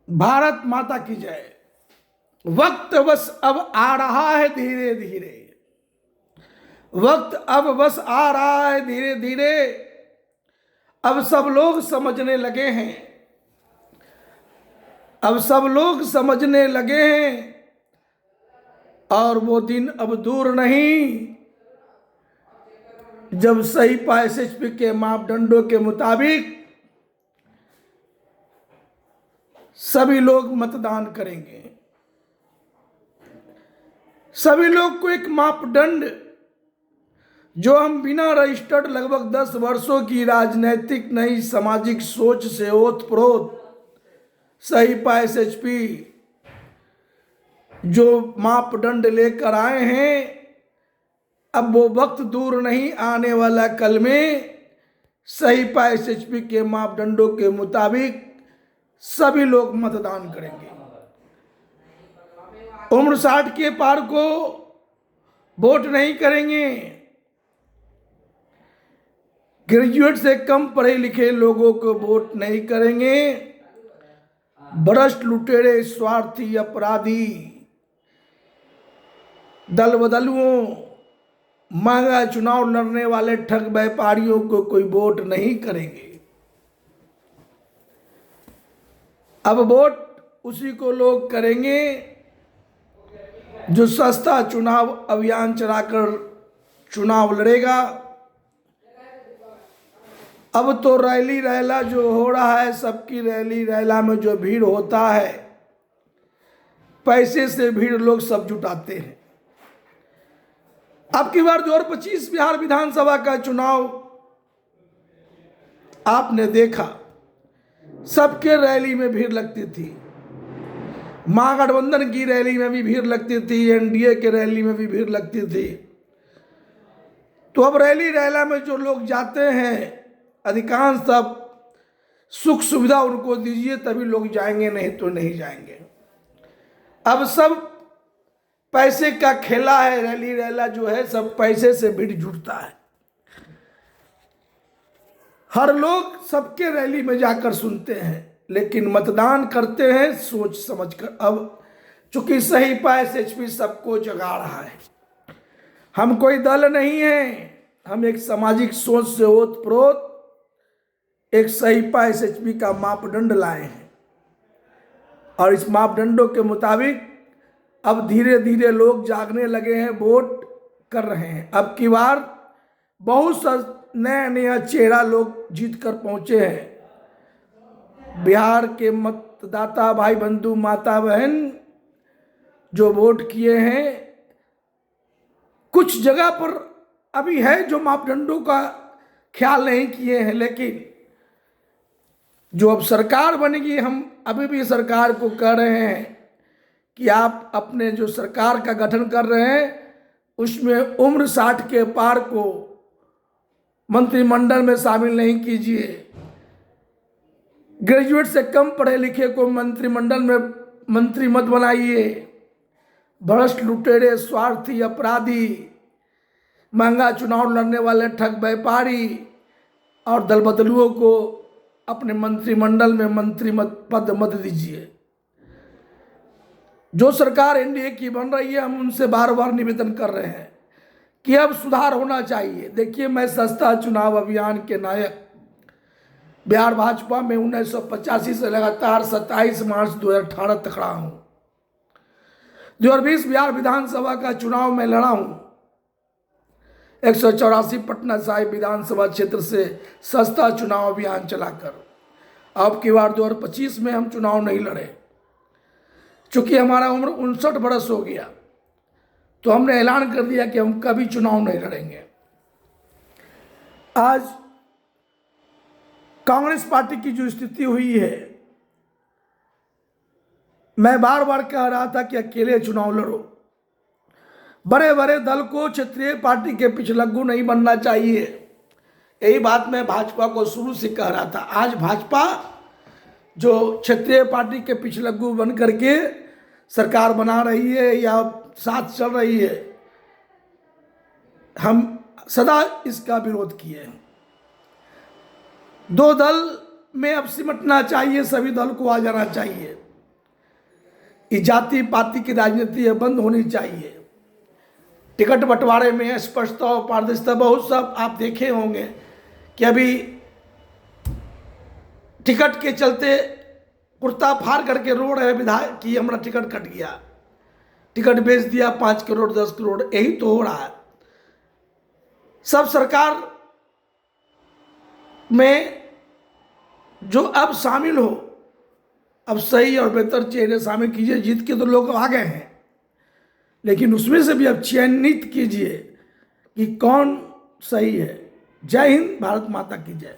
भारत माता की जय। वक्त बस अब आ रहा है धीरे धीरे, वक्त अब बस आ रहा है धीरे धीरे। अब सब लोग समझने लगे हैं, अब सब लोग समझने लगे हैं। और वो दिन अब दूर नहीं जब सही एसएचपी के मापदंडों के मुताबिक सभी लोग मतदान करेंगे। सभी लोग को एक मापदंड जो हम बिना रजिस्टर्ड लगभग 10 वर्षों की राजनीतिक नई सामाजिक सोच से ओतप्रोत सही एसएचपी जो मापदंड लेकर आए हैं, अब वो वक्त दूर नहीं आने वाला कल में सही एसएचपी के मापदंडों के मुताबिक सभी लोग मतदान करेंगे। उम्र 60 के पार को वोट नहीं करेंगे। ग्रेजुएट से कम पढ़े लिखे लोगों को वोट नहीं करेंगे। भ्रष्ट, लुटेरे, स्वार्थी, अपराधी, दल बदलुओं, महंगा चुनाव लड़ने वाले ठग व्यापारियों को कोई वोट नहीं करेंगे। अब वोट उसी को लोग करेंगे जो सस्ता चुनाव अभियान चलाकर चुनाव लड़ेगा। अब तो रैली रैला जो हो रहा है, सबकी रैली रैला में जो भीड़ होता है, पैसे से भीड़ लोग सब जुटाते हैं। अब की बार 2025 बिहार विधानसभा का चुनाव आपने देखा, सबके रैली में भीड़ लगती थी। महागठबंधन की रैली में भी भीड़ लगती थी, एनडीए के रैली में भी भीड़ लगती थी। तो अब रैली रैला में जो लोग जाते हैं, अधिकांश सब सुख सुविधा उनको दीजिए तभी लोग जाएंगे, नहीं तो नहीं जाएंगे। अब सब पैसे का खेला है। रैली रैला जो है सब पैसे से भीड़ जुटता है। हर लोग सबके रैली में जाकर सुनते हैं, लेकिन मतदान करते हैं सोच समझकर। अब चूंकि सही एसएचपी सबको जगा रहा है, हम कोई दल नहीं है, हम एक सामाजिक सोच से ओतप्रोत एक सही एसएचपी का मापदंड लाए हैं। और इस मापदंडों के मुताबिक अब धीरे धीरे लोग जागने लगे हैं, वोट कर रहे हैं। अब की बार बहुत नया नया चेहरा लोग जीत कर पहुंचे हैं। बिहार के मतदाता भाई बंधु माता बहन जो वोट किए हैं, कुछ जगह पर अभी है जो मापदंडों का ख्याल नहीं किए हैं, लेकिन जो अब सरकार बनेगी, हम अभी भी सरकार को कह रहे हैं कि आप अपने जो सरकार का गठन कर रहे हैं उसमें उम्र 60 के पार को मंत्रिमंडल में शामिल नहीं कीजिए। ग्रेजुएट से कम पढ़े लिखे को मंत्रिमंडल में मंत्री मत बनाइए। भ्रष्ट, लुटेरे, स्वार्थी, अपराधी, महंगा चुनाव लड़ने वाले ठग व्यापारी और दल बदलुओं को अपने मंत्रिमंडल में मंत्री पद मत दीजिए। जो सरकार एनडीए की बन रही है, हम उनसे बार बार निवेदन कर रहे हैं कि अब सुधार होना चाहिए। देखिए, मैं सस्ता चुनाव अभियान के नायक बिहार भाजपा में 1985 से लगातार 27 मार्च 2018 तक रहा हूं। 2020 बिहार विधानसभा का चुनाव में लड़ा हूं। 184 पटना साहिब विधानसभा क्षेत्र से सस्ता चुनाव अभियान चलाकर। अब की बार 2025 में हम चुनाव नहीं लड़े, चूंकि हमारा उम्र 59 बरस हो गया, तो हमने ऐलान कर दिया कि हम कभी चुनाव नहीं लड़ेंगे। आज कांग्रेस पार्टी की जो स्थिति हुई है, मैं बार बार कह रहा था कि अकेले चुनाव लड़ो। बड़े बड़े दल को क्षेत्रीय पार्टी के पिछलग्गू नहीं बनना चाहिए। यही बात मैं भाजपा को शुरू से कह रहा था। आज भाजपा जो क्षेत्रीय पार्टी के पिछलग्गू बन करके सरकार बना रही है या साथ चल रही है, हम सदा इसका विरोध किए हैं। दो दल में अब सिमटना चाहिए, सभी दल को आ जाना चाहिए। ये जाति पाति की राजनीति है, बंद होनी चाहिए। टिकट बंटवारे में स्पष्टता और पारदर्शिता, बहुत सब आप देखे होंगे कि अभी टिकट के चलते कुर्ता फाड़ करके रो रहे विधायक कि हमारा टिकट कट गया, टिकट बेच दिया 5 करोड़ 10 करोड़, यही तो हो रहा है। सब सरकार में जो अब शामिल हो, अब सही और बेहतर चेहरे शामिल कीजिए। जीत के तो लोग आ गए हैं, लेकिन उसमें से भी अब चयनित कीजिए कि कौन सही है। जय हिंद, भारत माता की जय।